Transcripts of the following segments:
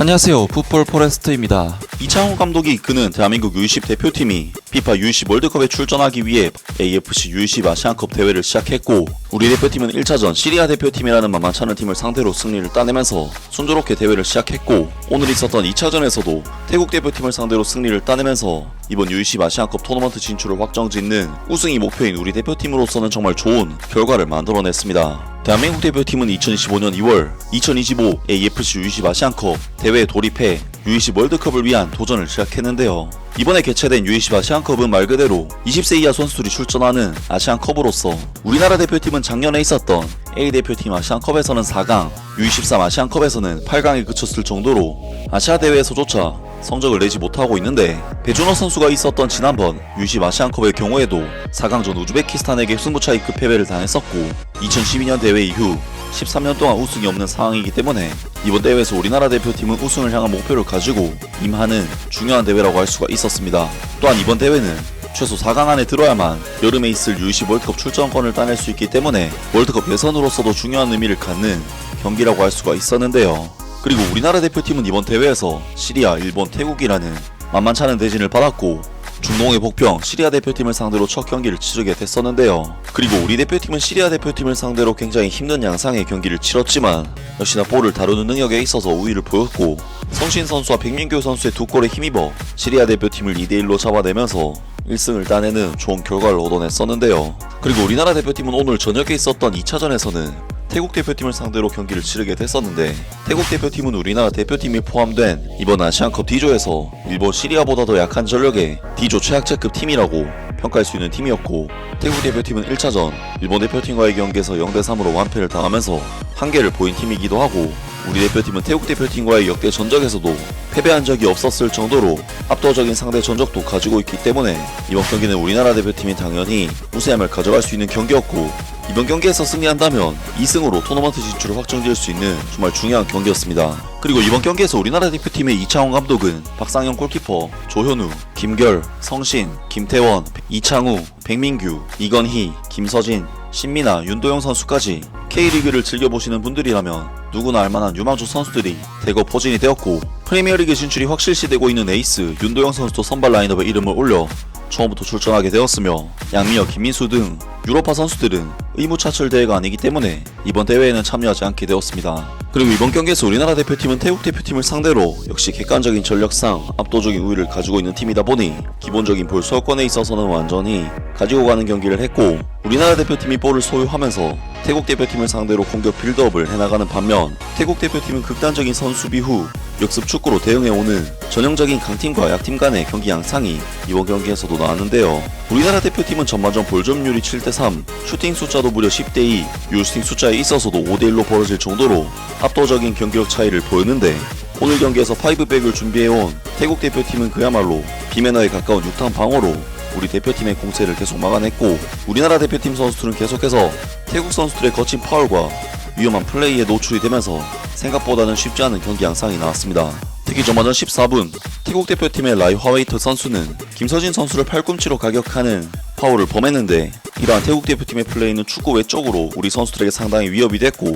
안녕하세요, 풋볼 포레스트입니다. 이창호 감독이 이끄는 대한민국 U20 대표팀이 FIFA U20 월드컵에 출전하기 위해 AFC U20 아시안컵 대회를 시작했고, 우리 대표팀은 1차전 시리아 대표팀이라는 만만찮은 팀을 상대로 승리를 따내면서 순조롭게 대회를 시작했고, 오늘 있었던 2차전에서도 태국 대표팀을 상대로 승리를 따내면서 이번 U20 아시안컵 토너먼트 진출을 확정짓는 우승이 목표인 우리 대표팀으로서는 정말 좋은 결과를 만들어냈습니다. 대한민국 대표팀은 2025년 2월 2025 AFC U20 아시안컵 대회에 돌입해 U20 월드컵을 위한 도전을 시작했는데요. 이번에 개최된 U20 아시안컵은 말 그대로 20세 이하 선수들이 출전하는 아시안컵으로서 우리나라 대표팀은 작년에 있었던 A 대표팀 아시안컵에서는 4강, U23 아시안컵에서는 8강에 그쳤을 정도로 아시아 대회에서조차 성적을 내지 못하고 있는데, 배준호 선수가 있었던 지난번 U20 아시안컵의 경우에도 4강전 우즈베키스탄에게 승부차이급 패배를 당했었고, 2012년 대회 이후 13년 동안 우승이 없는 상황이기 때문에 이번 대회에서 우리나라 대표팀은 우승을 향한 목표를 가지고 임하는 중요한 대회라고 할 수가 있었습니다. 또한 이번 대회는 최소 4강 안에 들어야만 여름에 있을 U20 월드컵 출전권을 따낼 수 있기 때문에 월드컵 예선으로서도 중요한 의미를 갖는 경기라고 할 수가 있었는데요. 그리고 우리나라 대표팀은 이번 대회에서 시리아, 일본, 태국이라는 만만찮은 대진을 받았고, 중동의 복병 시리아 대표팀을 상대로 첫 경기를 치르게 됐었는데요. 그리고 우리 대표팀은 시리아 대표팀을 상대로 굉장히 힘든 양상의 경기를 치렀지만 역시나 볼을 다루는 능력에 있어서 우위를 보였고, 성신 선수와 백민규 선수의 두 골에 힘입어 시리아 대표팀을 2대1로 잡아내면서 1승을 따내는 좋은 결과를 얻어냈었는데요. 그리고 우리나라 대표팀은 오늘 저녁에 있었던 2차전에서는 태국 대표팀을 상대로 경기를 치르게 됐었는데, 태국 대표팀은 우리나라 대표팀이 포함된 이번 아시안컵 D조에서 일본 시리아보다 더 약한 전력의 D조 최약체급 팀이라고 평가할 수 있는 팀이었고, 태국 대표팀은 1차전 일본 대표팀과의 경기에서 0대3으로 완패를 당하면서 한계를 보인 팀이기도 하고, 우리 대표팀은 태국 대표팀과의 역대 전적에서도 패배한 적이 없었을 정도로 압도적인 상대 전적도 가지고 있기 때문에 이번 경기는 우리나라 대표팀이 당연히 우세함을 가져갈 수 있는 경기였고, 이번 경기에서 승리한다면 2승으로 토너먼트 진출을 확정지을 수 있는 정말 중요한 경기였습니다. 그리고 이번 경기에서 우리나라 대표팀의 이창호 감독은 박상현 골키퍼, 조현우, 김결, 성신, 김태원, 이창우, 백민규, 이건희, 김서진, 신민아, 윤도영 선수까지 K리그를 즐겨보시는 분들이라면 누구나 알만한 유망주 선수들이 대거 포진이 되었고, 프리미어리그 진출이 확실시되고 있는 에이스 윤도영 선수도 선발 라인업에 이름을 올려 처음부터 출전하게 되었으며, 양미혁, 김민수 등 유로파 선수들은 의무차출 대회가 아니기 때문에 이번 대회에는 참여하지 않게 되었습니다. 그리고 이번 경기에서 우리나라 대표팀은 태국 대표팀을 상대로 역시 객관적인 전력상 압도적인 우위를 가지고 있는 팀이다 보니 기본적인 볼 소유권에 있어서는 완전히 가지고 가는 경기를 했고, 우리나라 대표팀이 볼을 소유하면서 태국 대표팀을 상대로 공격 빌드업을 해나가는 반면, 태국 대표팀은 극단적인 선수비 후 역습 축구로 대응해오는 전형적인 강팀과 약팀 간의 경기 양상이 이번 경기에서도 나왔는데요. 우리나라 대표팀은 전반전 볼 점유율이 7대3, 슈팅 숫자도 무려 10대2, 유슈팅 숫자에 있어서도 5대1로 벌어질 정도로 압도적인 경기력 차이를 보였는데, 오늘 경기에서 5백을 준비해온 태국 대표팀은 그야말로 비매너에 가까운 6탕 방어로 우리 대표팀의 공세를 계속 막아냈고, 우리나라 대표팀 선수들은 계속해서 태국 선수들의 거친 파울과 위험한 플레이에 노출이 되면서 생각보다는 쉽지 않은 경기 양상이 나왔습니다. 특히 전반전 14분 태국 대표팀의 라이 화웨이터 선수는 김서진 선수를 팔꿈치로 가격하는 파울을 범했는데, 이러한 태국 대표팀의 플레이는 축구 외적으로 우리 선수들에게 상당히 위협이 됐고,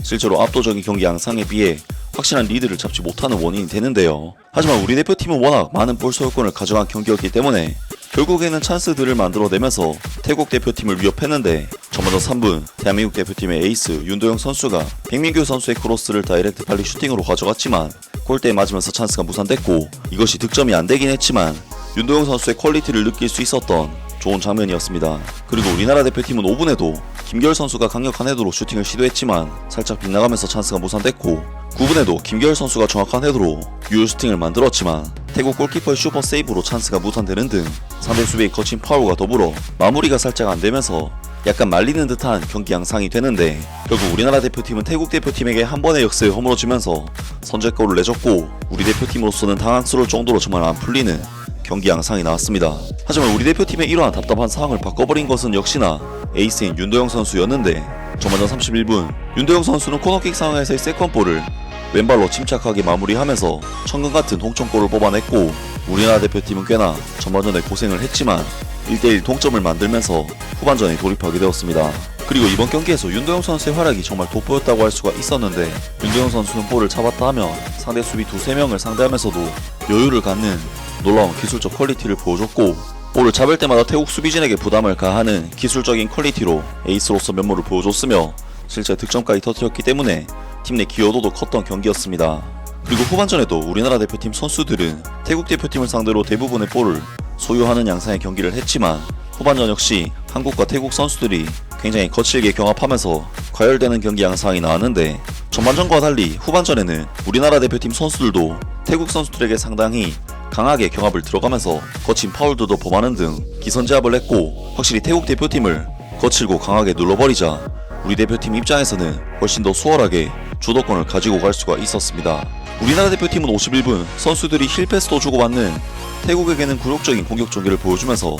실제로 압도적인 경기 양상에 비해 확실한 리드를 잡지 못하는 원인이 되는데요. 하지만 우리 대표팀은 워낙 많은 볼 소유권을 가져간 경기였기 때문에 결국에는 찬스들을 만들어내면서 태국 대표팀을 위협했는데, 전반전 3분 대한민국 대표팀의 에이스 윤도영 선수가 백민규 선수의 크로스를 다이렉트 발리 슈팅으로 가져갔지만 골대에 맞으면서 찬스가 무산됐고, 이것이 득점이 안 되긴 했지만 윤도영 선수의 퀄리티를 느낄 수 있었던 좋은 장면이었습니다. 그리고 우리나라 대표팀은 5분에도 김결 선수가 강력한 헤더로 슈팅을 시도했지만 살짝 빗나가면서 찬스가 무산됐고, 9분에도 김결 선수가 정확한 헤더로 유효 슈팅을 만들었지만 태국 골키퍼의 슈퍼 세이브로 찬스가 무산되는 등 상대 수비의 거친 파울과 더불어 마무리가 살짝 안되면서 약간 말리는 듯한 경기 양상이 되는데, 결국 우리나라 대표팀은 태국 대표팀에게 한 번의 역습에 허물어지면서 선제골을 내줬고, 우리 대표팀으로서는 당황스러울 정도로 정말 안 풀리는 경기 양상이 나왔습니다. 하지만 우리 대표팀의 이러한 답답한 상황을 바꿔버린 것은 역시나 에이스인 윤도영 선수였는데, 전반전 31분 윤도영 선수는 코너킥 상황에서의 세컨볼을 왼발로 침착하게 마무리하면서 천금같은 동점골을 뽑아냈고, 우리나라 대표팀은 꽤나 전반전에 고생을 했지만 1대1 동점을 만들면서 후반전에 돌입하게 되었습니다. 그리고 이번 경기에서 윤도영 선수의 활약이 정말 돋보였다고 할 수가 있었는데, 윤도영 선수는 볼을 잡았다 하면 상대 수비 두세 명을 상대하면서도 여유를 갖는 놀라운 기술적 퀄리티를 보여줬고, 볼을 잡을 때마다 태국 수비진에게 부담을 가하는 기술적인 퀄리티로 에이스로서 면모를 보여줬으며 실제 득점까지 터뜨렸기 때문에 팀 내 기여도도 컸던 경기였습니다. 그리고 후반전에도 우리나라 대표팀 선수들은 태국 대표팀을 상대로 대부분의 볼을 소유하는 양상의 경기를 했지만, 후반전 역시 한국과 태국 선수들이 굉장히 거칠게 경합하면서 과열되는 경기 양상이 나왔는데, 전반전과 달리 후반전에는 우리나라 대표팀 선수들도 태국 선수들에게 상당히 강하게 경합을 들어가면서 거친 파울들도 범하는 등 기선제압을 했고, 확실히 태국 대표팀을 거칠고 강하게 눌러버리자 우리 대표팀 입장에서는 훨씬 더 수월하게 주도권을 가지고 갈 수가 있었습니다. 우리나라 대표팀은 51분 선수들이 힐패스도 주고받는 태국에게는 굴욕적인 공격 전개를 보여주면서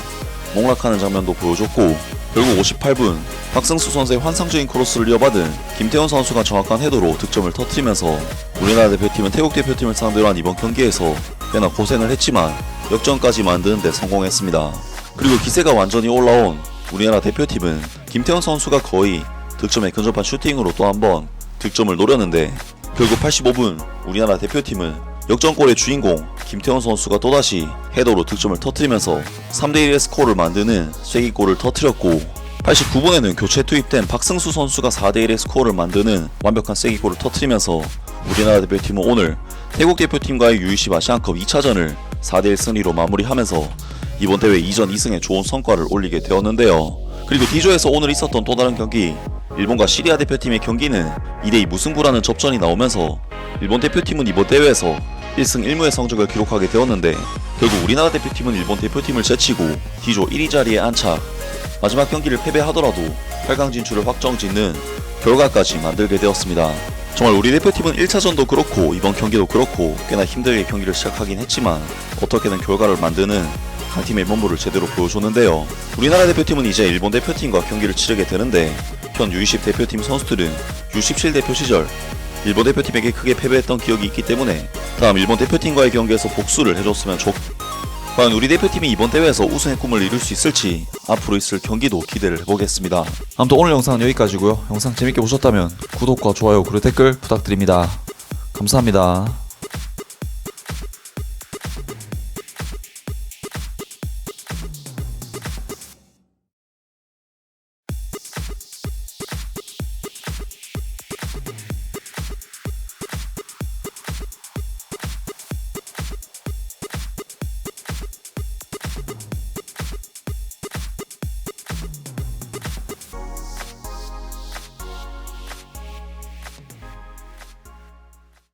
농락하는 장면도 보여줬고, 결국 58분 박승수 선수의 환상적인 크로스를 이어받은 김태현 선수가 정확한 헤더로 득점을 터뜨리면서 우리나라 대표팀은 태국 대표팀을 상대로 한 이번 경기에서 꽤나 고생을 했지만 역전까지 만드는 데 성공했습니다. 그리고 기세가 완전히 올라온 우리나라 대표팀은 김태현 선수가 거의 득점에 근접한 슈팅으로 또 한번 득점을 노렸는데, 결국 85분 우리나라 대표팀은 역전골의 주인공 김태현 선수가 또다시 헤더로 득점을 터뜨리면서 3대1의 스코어를 만드는 쐐기골을 터뜨렸고, 89분에는 교체 투입된 박승수 선수가 4대1의 스코어를 만드는 완벽한 쐐기골을 터뜨리면서 우리나라 대표팀은 오늘 태국 대표팀과의 U20 아시안컵 2차전을 4대1 승리로 마무리하면서 이번 대회 2전 2승의 좋은 성과를 올리게 되었는데요. 그리고 D조에서 오늘 있었던 또 다른 경기, 일본과 시리아 대표팀의 경기는 2대2 무승부라는 접전이 나오면서 일본 대표팀은 이번 대회에서 1승 1무의 성적을 기록하게 되었는데, 결국 우리나라 대표팀은 일본 대표팀을 제치고 D조 1위 자리에 안착, 마지막 경기를 패배하더라도 8강 진출을 확정짓는 결과까지 만들게 되었습니다. 정말 우리 대표팀은 1차전도 그렇고 이번 경기도 그렇고 꽤나 힘들게 경기를 시작하긴 했지만 어떻게든 결과를 만드는 강팀의 면모를 제대로 보여줬는데요. 우리나라 대표팀은 이제 일본 대표팀과 경기를 치르게 되는데, 현 U20 대표팀 선수들은 U17 대표 시절 일본 대표팀에게 크게 패배했던 기억이 있기 때문에 다음 일본 대표팀과의 경기에서 복수를 해줬으면 과연 우리 대표팀이 이번 대회에서 우승의 꿈을 이룰 수 있을지 앞으로 있을 경기도 기대를 해보겠습니다. 아무튼 오늘 영상은 여기까지고요. 영상 재밌게 보셨다면 구독과 좋아요 그리고 댓글 부탁드립니다. 감사합니다.